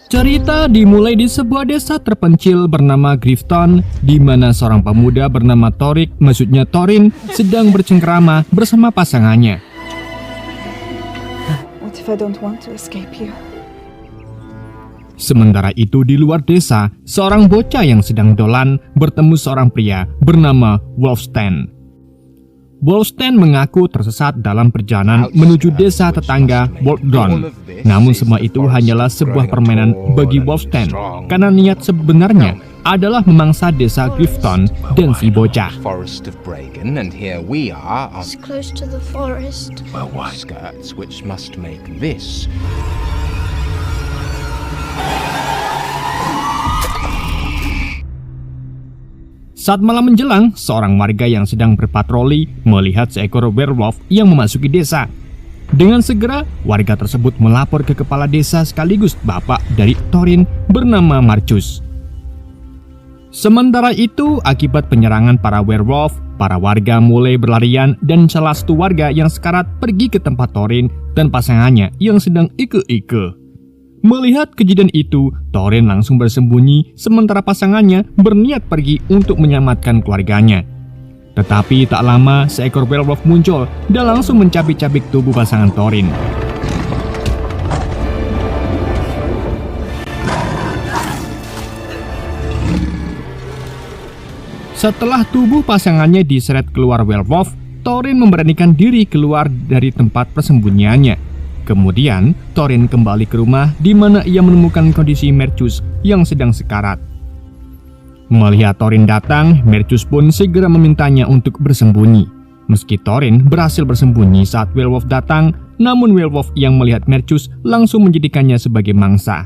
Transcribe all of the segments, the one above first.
Cerita dimulai di sebuah desa terpencil bernama Grifton, di mana seorang pemuda bernama Thorin, sedang bercengkrama bersama pasangannya. What if I don't want to escape here? Sementara itu di luar desa, seorang bocah yang sedang dolan bertemu seorang pria bernama Wulfstan. Wulfstan mengaku tersesat dalam perjalanan menuju desa tetangga Wulfdron. Namun semua itu hanyalah sebuah permainan bagi Wulfstan, karena niat sebenarnya adalah memangsa desa Grifton dan si bocah. It's close to the forest. Well, why? Skirts which must make this. Saat malam menjelang, seorang warga yang sedang berpatroli melihat seekor werewolf yang memasuki desa. Dengan segera, warga tersebut melapor ke kepala desa sekaligus bapak dari Thorin bernama Marcus. Sementara itu, akibat penyerangan para werewolf, para warga mulai berlarian dan salah satu warga yang sekarat pergi ke tempat Thorin dan pasangannya yang sedang ike-ike. Melihat kejadian itu, Thorin langsung bersembunyi sementara pasangannya berniat pergi untuk menyelamatkan keluarganya. Tetapi tak lama seekor werewolf muncul dan langsung mencabik-cabik tubuh pasangan Thorin. Setelah tubuh pasangannya diseret keluar werewolf, Thorin memberanikan diri keluar dari tempat persembunyiannya. Kemudian, Thorin kembali ke rumah di mana ia menemukan kondisi Marcus yang sedang sekarat. Melihat Thorin datang, Marcus pun segera memintanya untuk bersembunyi. Meski Thorin berhasil bersembunyi saat werewolf datang, namun werewolf yang melihat Marcus langsung menjadikannya sebagai mangsa.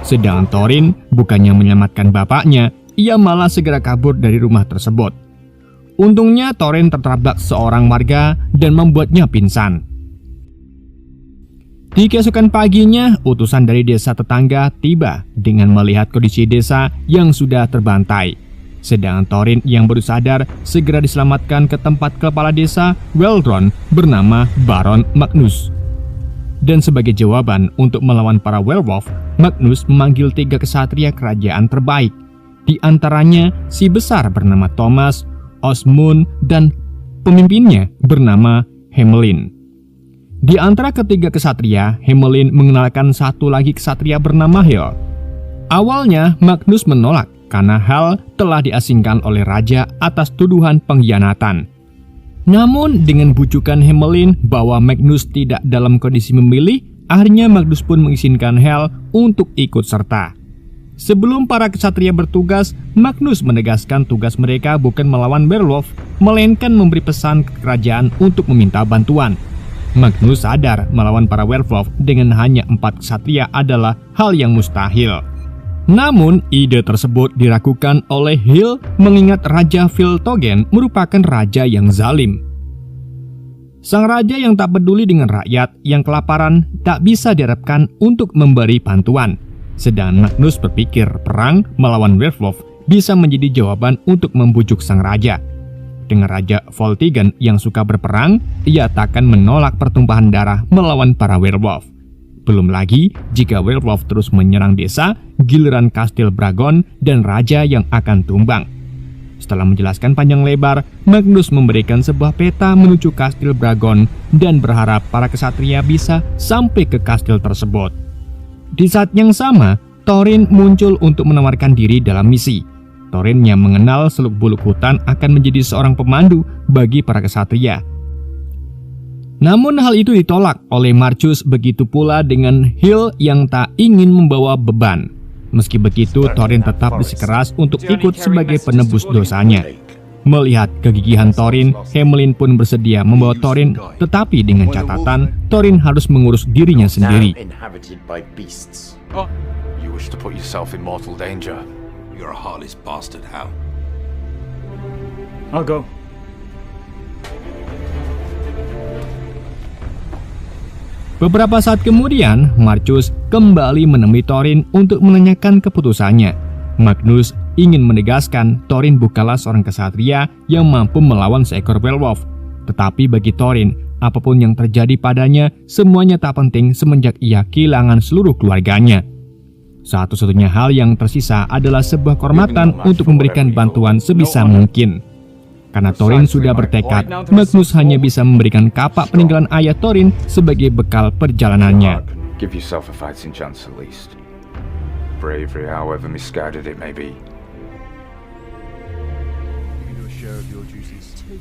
Sedangkan Thorin bukannya menyelamatkan bapaknya, ia malah segera kabur dari rumah tersebut. Untungnya Thorin tertabrak seorang warga dan membuatnya pingsan. Di keesokan paginya, utusan dari desa tetangga tiba dengan melihat kondisi desa yang sudah terbantai. Sedangkan Thorin yang baru sadar segera diselamatkan ke tempat kepala desa Wulfdron bernama Baron Magnus. Dan sebagai jawaban untuk melawan para werewolf, Magnus memanggil 3 kesatria kerajaan terbaik. Di antaranya si besar bernama Thomas, Osmund, dan pemimpinnya bernama Hemelin. Di antara ketiga kesatria, Hemelin mengenalkan satu lagi kesatria bernama Hel. Awalnya Magnus menolak karena Hel telah diasingkan oleh raja atas tuduhan pengkhianatan. Namun dengan bujukan Hemelin bahwa Magnus tidak dalam kondisi memilih, akhirnya Magnus pun mengizinkan Hel untuk ikut serta. Sebelum para kesatria bertugas, Magnus menegaskan tugas mereka bukan melawan werewolf, melainkan memberi pesan ke kerajaan untuk meminta bantuan. Magnus sadar melawan para werewolf dengan hanya 4 kesatria adalah hal yang mustahil. Namun, ide tersebut diragukan oleh Hill mengingat Raja Viltogen merupakan raja yang zalim. Sang raja yang tak peduli dengan rakyat yang kelaparan tak bisa diharapkan untuk memberi bantuan. Sedangkan Magnus berpikir perang melawan werewolf bisa menjadi jawaban untuk membujuk sang raja. Dengan Raja Voltigen yang suka berperang, ia takkan menolak pertumpahan darah melawan para werewolf. Belum lagi jika werewolf terus menyerang desa, giliran Kastil Bragon dan raja yang akan tumbang. Setelah menjelaskan panjang lebar, Magnus memberikan sebuah peta menuju Kastil Bragon dan berharap para kesatria bisa sampai ke kastil tersebut. Di saat yang sama, Thorin muncul untuk menawarkan diri dalam misi. Thorin yang mengenal seluk-beluk hutan akan menjadi seorang pemandu bagi para kesatria. Namun hal itu ditolak oleh Marcus, begitu pula dengan Hill yang tak ingin membawa beban. Meski begitu, Thorin tetap bersikeras untuk ikut sebagai penebus dosanya. Melihat kegigihan Thorin, Hemelin pun bersedia membawa Thorin, tetapi dengan catatan Thorin harus mengurus dirinya sendiri. You wish to put yourself in mortal danger. You're a heartless bastard, Hal. I'll go. Beberapa saat kemudian, Marcus kembali menemui Thorin untuk menanyakan keputusannya. Magnus ingin menegaskan Thorin bukanlah seorang kesatria yang mampu melawan seekor werewolf. Tetapi bagi Thorin, Apapun yang terjadi padanya, semuanya tak penting semenjak ia kehilangan seluruh keluarganya. Satu-satunya hal yang tersisa adalah sebuah kehormatan untuk memberikan bantuan sebisa mungkin. Karena Thorin sudah bertekad, Magnus hanya bisa memberikan kapak peninggalan ayah Thorin sebagai bekal perjalanannya. Give yourself a fighting chance at least. Bravery, however misguided it may be.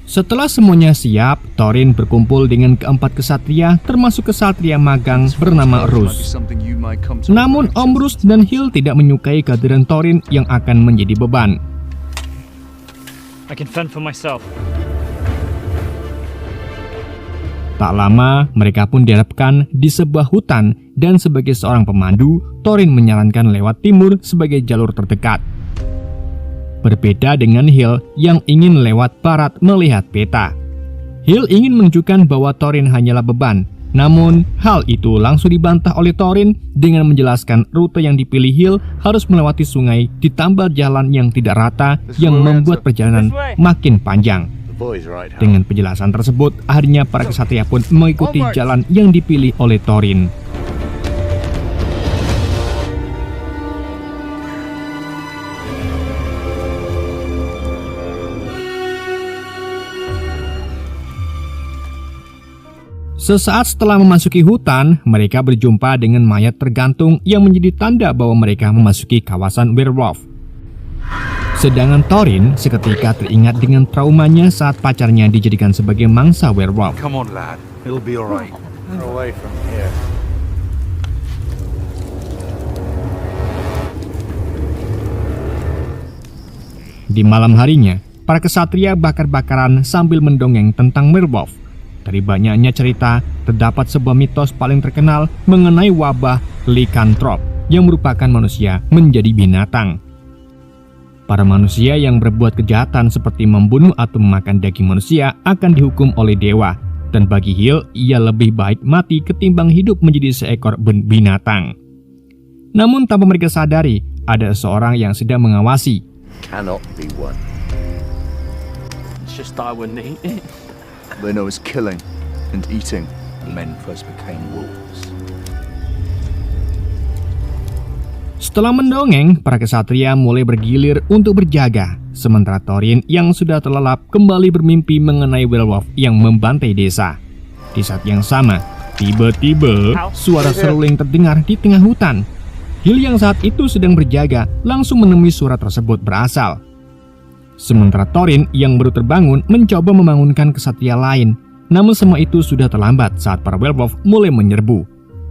Setelah semuanya siap, Thorin berkumpul dengan keempat kesatria, termasuk kesatria magang bernama Roose. Namun Om Roose dan Hill tidak menyukai kehadiran Thorin yang akan menjadi beban. I can fend for myself. Tak lama, mereka pun dihadapkan di sebuah hutan dan sebagai seorang pemandu, Thorin menyarankan lewat timur sebagai jalur terdekat. Berbeda dengan Hill yang ingin lewat barat melihat peta. Hill ingin menunjukkan bahwa Thorin hanyalah beban, namun hal itu langsung dibantah oleh Thorin dengan menjelaskan rute yang dipilih Hill harus melewati sungai ditambah jalan yang tidak rata yang membuat perjalanan makin panjang. Dengan penjelasan tersebut, akhirnya para kesatria pun mengikuti jalan yang dipilih oleh Thorin. Sesaat setelah memasuki hutan, mereka berjumpa dengan mayat tergantung yang menjadi tanda bahwa mereka memasuki kawasan werewolf. Sedangkan Thorin seketika teringat dengan traumanya saat pacarnya dijadikan sebagai mangsa werewolf. Come on, lad. It'll be alright. We're away from here. Di malam harinya, para kesatria bakar-bakaran sambil mendongeng tentang werewolf. Dari banyaknya cerita, terdapat sebuah mitos paling terkenal mengenai wabah lycanthrope yang merupakan manusia menjadi binatang. Para manusia yang berbuat kejahatan seperti membunuh atau memakan daging manusia akan dihukum oleh dewa, dan bagi Hill, ia lebih baik mati ketimbang hidup menjadi seekor binatang. Namun tanpa mereka sadari, ada seorang yang sedang mengawasi. Cannot be won. It's just I wouldn't eat it. They know is killing and eating. Men first became wolves. Setelah mendongeng, para kesatria mulai bergilir untuk berjaga, sementara Thorin yang sudah terlelap kembali bermimpi mengenai werewolf yang membantai desa. Di saat yang sama, tiba-tiba suara seruling terdengar di tengah hutan. Hill yang saat itu sedang berjaga langsung menemui suara tersebut berasal. Sementara Thorin yang baru terbangun mencoba membangunkan kesatria lain, namun semua itu sudah terlambat saat para werewolf mulai menyerbu.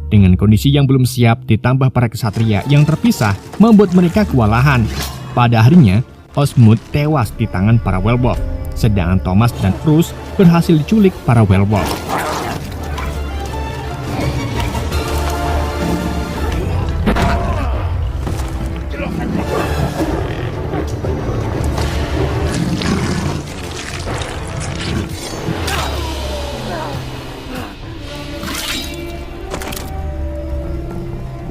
Dengan kondisi yang belum siap ditambah para kesatria yang terpisah membuat mereka kewalahan. Pada harinya, Osmund tewas di tangan para werewolf, sedangkan Thomas dan Roose berhasil diculik para werewolf.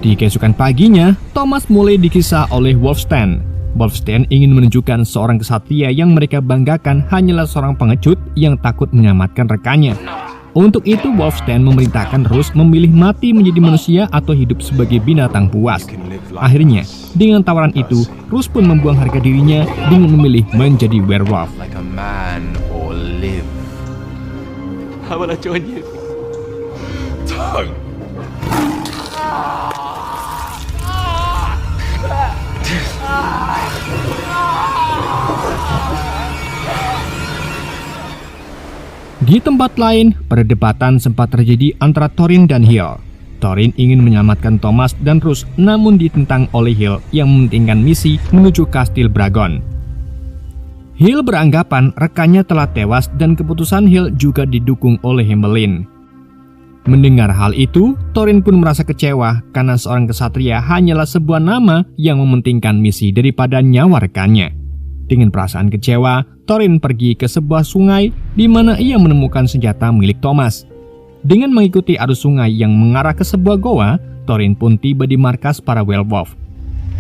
Di keesokan paginya, Thomas mulai dikisah oleh Wulfstan. Wulfstan ingin menunjukkan seorang kesatria yang mereka banggakan hanyalah seorang pengecut yang takut menyelamatkan rekannya. Untuk itu, Wulfstan memerintahkan Roose memilih mati menjadi manusia atau hidup sebagai binatang buas. Akhirnya, dengan tawaran itu, Roose pun membuang harga dirinya dengan memilih menjadi werewolf. Like a man or live. How will I join you? Don't. Di tempat lain, perdebatan sempat terjadi antara Thorin dan Hill. Thorin ingin menyelamatkan Thomas dan Roose, namun ditentang oleh Hill yang mementingkan misi menuju kastil Bragon. Hill beranggapan rekannya telah tewas dan keputusan Hill juga didukung oleh Hemmelyn. Mendengar hal itu, Thorin pun merasa kecewa karena seorang kesatria hanyalah sebuah nama yang mementingkan misi daripada nyawa rekannya. Dengan perasaan kecewa, Thorin pergi ke sebuah sungai di mana ia menemukan senjata milik Thomas. Dengan mengikuti arus sungai yang mengarah ke sebuah goa, Thorin pun tiba di markas para werewolf.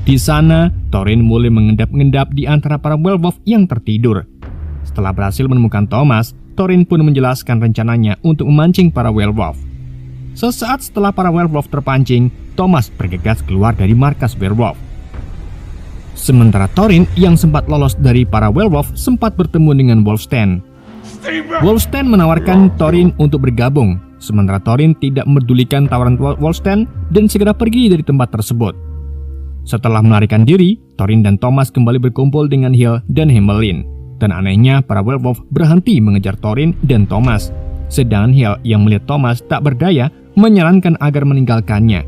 Di sana, Thorin mulai mengendap-endap di antara para werewolf yang tertidur. Setelah berhasil menemukan Thomas, Thorin pun menjelaskan rencananya untuk memancing para werewolf. Sesaat setelah para werewolf terpancing, Thomas bergegas keluar dari markas werewolf. Sementara Thorin yang sempat lolos dari para werewolf sempat bertemu dengan Wolfstein. Wolfstein menawarkan Thorin untuk bergabung, sementara Thorin tidak memedulikan tawaran Wolfstein dan segera pergi dari tempat tersebut. Setelah melarikan diri, Thorin dan Thomas kembali berkumpul dengan Hill dan Hamelin. Dan anehnya, para werewolf berhenti mengejar Thorin dan Thomas. Sedangkan Hill yang melihat Thomas tak berdaya menyarankan agar meninggalkannya.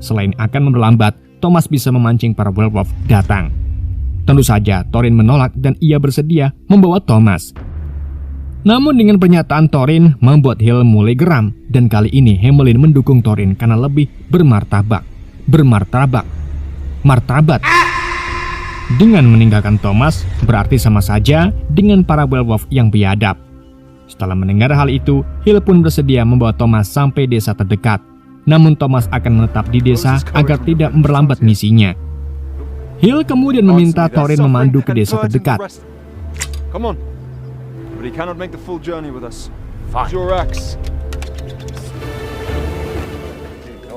Selain akan memperlambat, Thomas bisa memancing para werewolf datang. Tentu saja Thorin menolak dan ia bersedia membawa Thomas. Namun dengan pernyataan Thorin membuat Hill mulai geram, dan kali ini Hamelin mendukung Thorin karena lebih bermartabat. Dengan meninggalkan Thomas berarti sama saja dengan para werewolf yang biadab. Setelah mendengar hal itu, Hill pun bersedia membawa Thomas sampai desa terdekat. Namun Thomas akan menetap di desa agar tidak memperlambat misinya. Hill kemudian meminta Thorin memandu ke desa terdekat. Come on. But he cannot make the full journey with us. Fine. Your axe.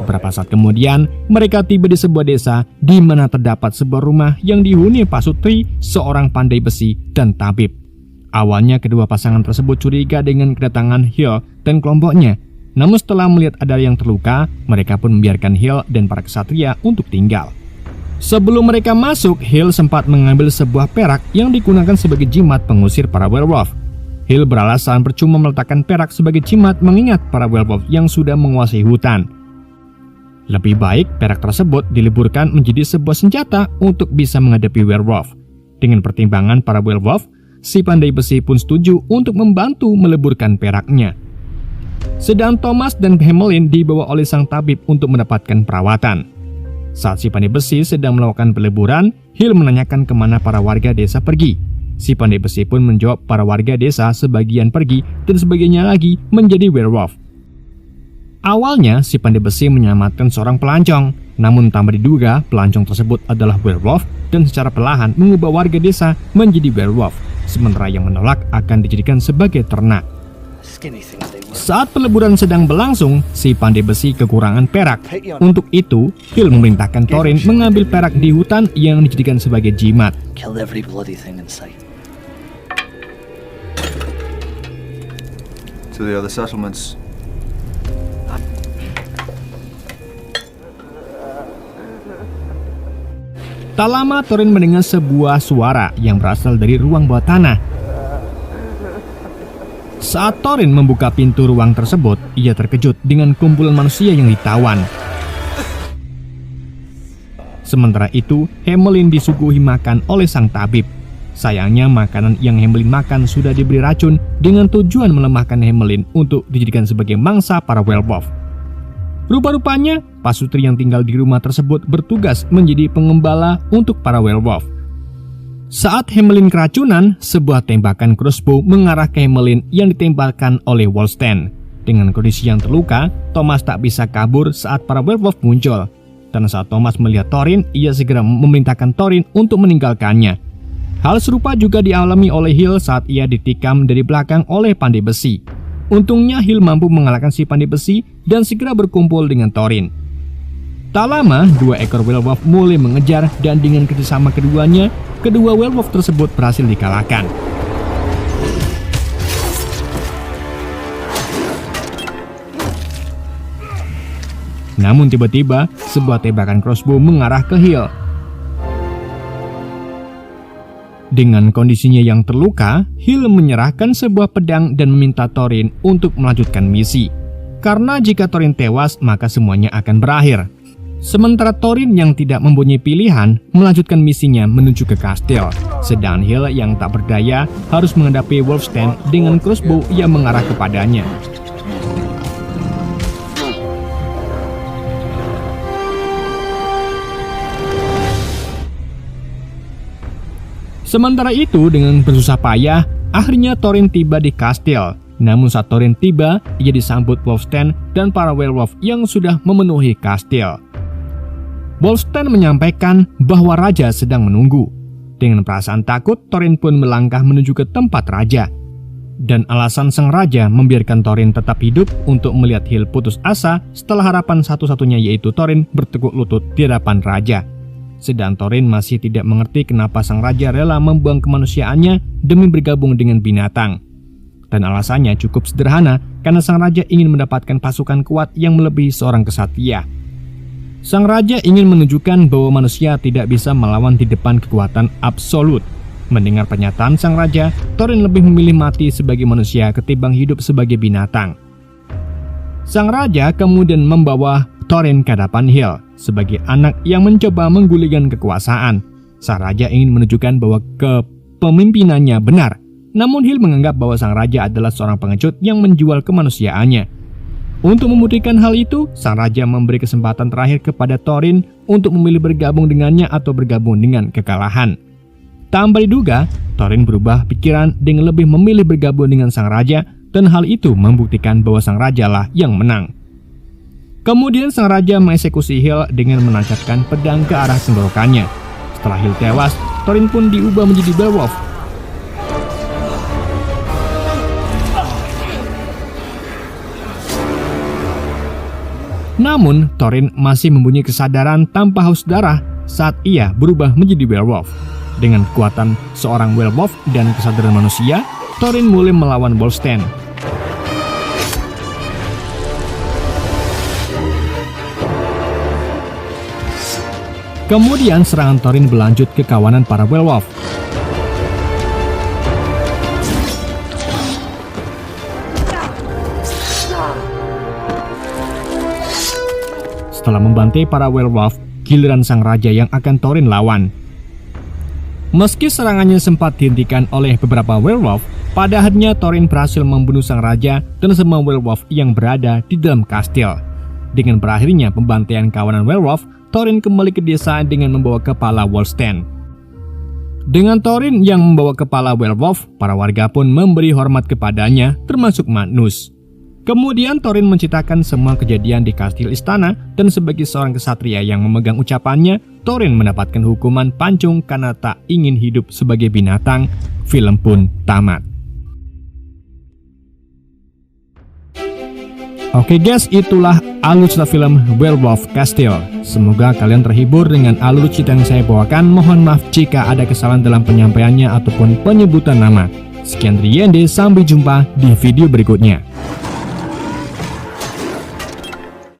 Beberapa saat kemudian, mereka tiba di sebuah desa di mana terdapat sebuah rumah yang dihuni Pasutri, seorang pandai besi dan tabib. Awalnya kedua pasangan tersebut curiga dengan kedatangan Hill dan kelompoknya. Namun setelah melihat ada yang terluka, mereka pun membiarkan Hill dan para ksatria untuk tinggal. Sebelum mereka masuk, Hill sempat mengambil sebuah perak yang digunakan sebagai jimat pengusir para werewolf. Hill beralasan percuma meletakkan perak sebagai jimat mengingat para werewolf yang sudah menguasai hutan. Lebih baik perak tersebut dileburkan menjadi sebuah senjata untuk bisa menghadapi werewolf. Dengan pertimbangan para werewolf, si pandai besi pun setuju untuk membantu meleburkan peraknya. Sedang Thomas dan Hamelin dibawa oleh sang tabib untuk mendapatkan perawatan. Saat si pandai besi sedang melakukan peleburan, Hill menanyakan kemana para warga desa pergi. Si pandai besi pun menjawab para warga desa sebagian pergi dan sebagiannya lagi menjadi werewolf. Awalnya si pandai besi menyelamatkan seorang pelancong, namun tanpa diduga pelancong tersebut adalah werewolf dan secara perlahan mengubah warga desa menjadi werewolf, sementara yang menolak akan dijadikan sebagai ternak. Saat peleburan sedang berlangsung, si pandai besi kekurangan perak. Untuk itu, Hill memerintahkan Thorin mengambil perak di hutan yang dijadikan sebagai jimat. To the other settlements. Tak lama Thorin mendengar sebuah suara yang berasal dari ruang bawah tanah. Saat Thorin membuka pintu ruang tersebut, ia terkejut dengan kumpulan manusia yang ditawan. Sementara itu, Hamelin disuguhi makan oleh sang tabib. Sayangnya makanan yang Hamelin makan sudah diberi racun dengan tujuan melemahkan Hamelin untuk dijadikan sebagai mangsa para werewolf. Rupa-rupanya, Pasutri yang tinggal di rumah tersebut bertugas menjadi pengembala untuk para werewolf. Saat Hamelin keracunan, sebuah tembakan crossbow mengarah ke Hamelin yang ditembakkan oleh Wolfstein. Dengan kondisi yang terluka, Thomas tak bisa kabur saat para werewolf muncul. Dan saat Thomas melihat Thorin, ia segera memerintahkan Thorin untuk meninggalkannya. Hal serupa juga dialami oleh Hill saat ia ditikam dari belakang oleh pandai besi. Untungnya Hill mampu mengalahkan si pandai besi dan segera berkumpul dengan Thorin. Tak lama, dua ekor werewolf mulai mengejar dan dengan kerjasama keduanya, kedua werewolf tersebut berhasil dikalahkan. Namun tiba-tiba, sebuah tembakan crossbow mengarah ke Hill. Dengan kondisinya yang terluka, Hill menyerahkan sebuah pedang dan meminta Thorin untuk melanjutkan misi. Karena jika Thorin tewas, maka semuanya akan berakhir. Sementara Thorin yang tidak mempunyai pilihan melanjutkan misinya menuju ke kastil. Sedangkan Hill yang tak berdaya harus menghadapi Wolfstein dengan crossbow yang mengarah kepadanya. Sementara itu, dengan bersusah payah, akhirnya Thorin tiba di kastil. Namun saat Thorin tiba, ia disambut Wolfstein dan para werewolf yang sudah memenuhi kastil. Wolfstein menyampaikan bahwa raja sedang menunggu. Dengan perasaan takut, Thorin pun melangkah menuju ke tempat raja. Dan alasan sang raja membiarkan Thorin tetap hidup untuk melihat Hill putus asa setelah harapan satu-satunya yaitu Thorin bertekuk lutut di hadapan raja. Sedang Thorin masih tidak mengerti kenapa sang raja rela membuang kemanusiaannya demi bergabung dengan binatang. Dan alasannya cukup sederhana, karena sang raja ingin mendapatkan pasukan kuat yang melebihi seorang kesatria. Sang raja ingin menunjukkan bahwa manusia tidak bisa melawan di depan kekuatan absolut. Mendengar pernyataan sang raja, Thorin lebih memilih mati sebagai manusia ketimbang hidup sebagai binatang. Sang raja kemudian membawa Thorin ke hadapan Hill sebagai anak yang mencoba menggulingkan kekuasaan. Sang raja ingin menunjukkan bahwa kepemimpinannya benar. Namun Hill menganggap bahwa sang raja adalah seorang pengecut yang menjual kemanusiaannya. Untuk membuktikan hal itu, sang raja memberi kesempatan terakhir kepada Thorin untuk memilih bergabung dengannya atau bergabung dengan kekalahan. Tanpa diduga, Thorin berubah pikiran dengan lebih memilih bergabung dengan sang raja, dan hal itu membuktikan bahwa sang raja lah yang menang. Kemudian sang raja mengeksekusi Hill dengan menancapkan pedang ke arah tenggorokannya. Setelah Hill tewas, Thorin pun diubah menjadi werewolf. Namun, Thorin masih mempunyai kesadaran tanpa haus darah saat ia berubah menjadi werewolf. Dengan kekuatan seorang werewolf dan kesadaran manusia, Thorin mulai melawan Bolsten. Kemudian serangan Thorin berlanjut ke kawanan para werewolf. Setelah membantai para werewolf, giliran sang raja yang akan Thorin lawan. Meski serangannya sempat dihentikan oleh beberapa werewolf, pada akhirnya Thorin berhasil membunuh sang raja dan semua werewolf yang berada di dalam kastil. Dengan berakhirnya pembantaian kawanan werewolf, Thorin kembali ke desa dengan membawa kepala Wolsten. Dengan Thorin yang membawa kepala werewolf, para warga pun memberi hormat kepadanya, termasuk Magnus. Kemudian Thorin menceritakan semua kejadian di kastil istana, dan sebagai seorang kesatria yang memegang ucapannya, Thorin mendapatkan hukuman pancung karena tak ingin hidup sebagai binatang. Film pun tamat. Oke guys, itulah alur cerita film Werewolf Castle. Semoga kalian terhibur dengan alur cerita yang saya bawakan. Mohon maaf jika ada kesalahan dalam penyampaiannya ataupun penyebutan nama. Sekian dari Yende, sampai jumpa di video berikutnya.